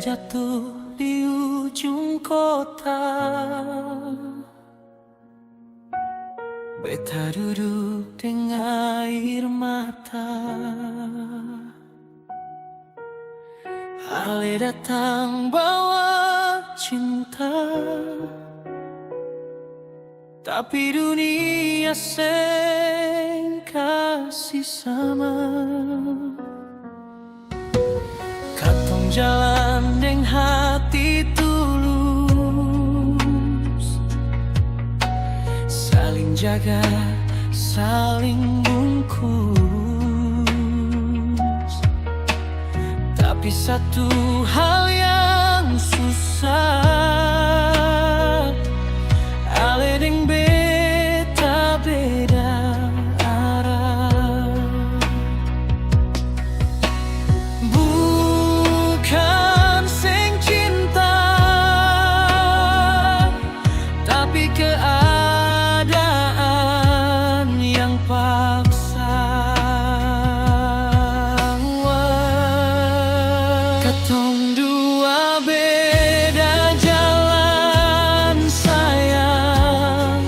jatuh di ujung kota. Beta duduk dengan air mata. Ale datang bawa cinta, tapi dunia seng kasih sama. Katong jalan deng hati tulus, saling jaga, saling bungkus. Tapi satu hal yang susah, ale deng beta beda arah. Bukan seng cinta, tapi keadaan yang paksa. Katong dua beda jalan sayang,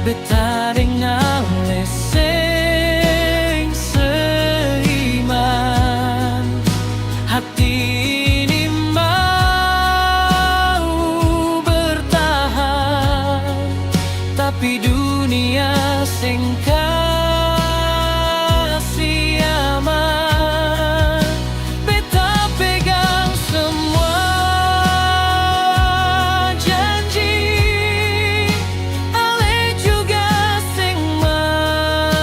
beta dengan leseng seiman. Hati ini mau bertahan, tapi dunia seng kasih aman. Beta pegang semua janji, ale juga seng mau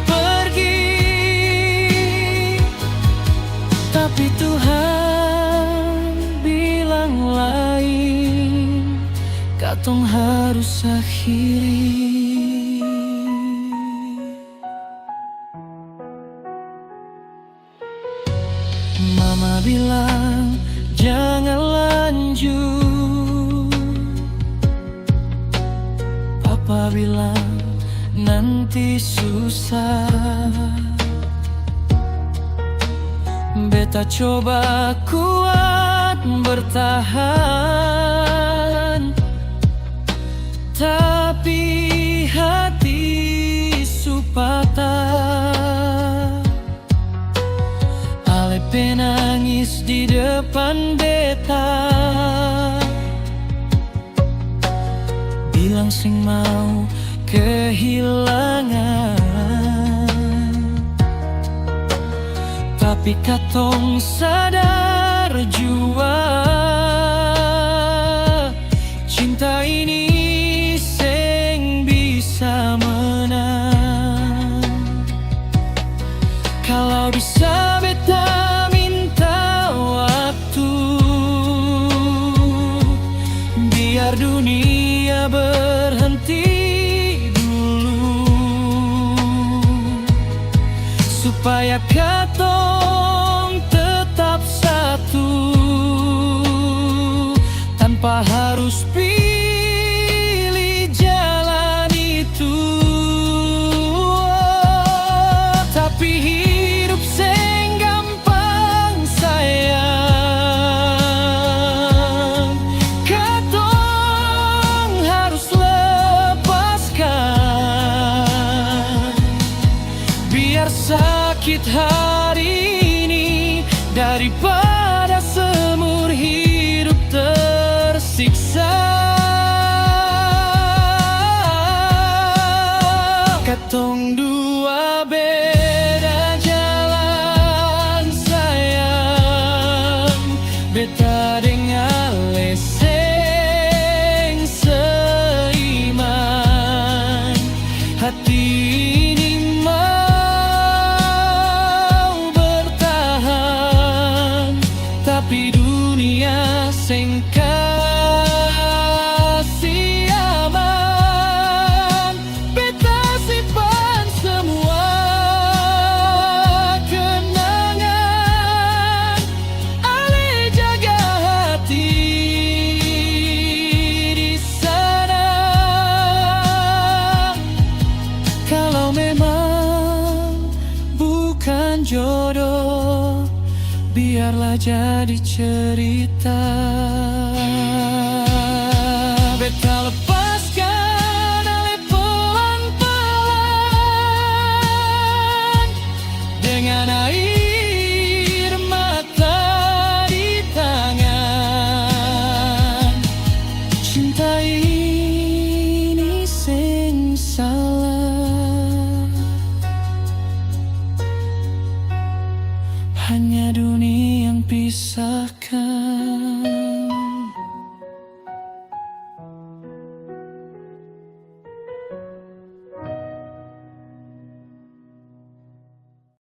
pergi. Tapi Tuhan bilang lain, katong harus akhiri. Mama bilang jangan lanjut, Papa bilang nanti susah. Beta coba kuat bertahan, tapi hati supatah. Ale penangis di depan beta, bilang sing mau kehilangan. Tapi katong sadar jua, cinta ini seng bisa menang. Kalau bisa beta minta waktu, biar dunia berhenti dulu, supaya katong tetap satu, tanpa harus pilih jalan itu. Tapi hidup seng gampang sayang, katong harus lepaskan. Biar sakit hari ini daripada seumur hidup tersiksa. Katong dua beda jalan sayang, beta dengan leseng seiman. Hati ini mau bertahan, tapi dunia seng kasih aman. Beta simpan semua kenangan, ale jaga hati di sana. Kalau memang bukan jodoh, biar biarlah jadi cerita.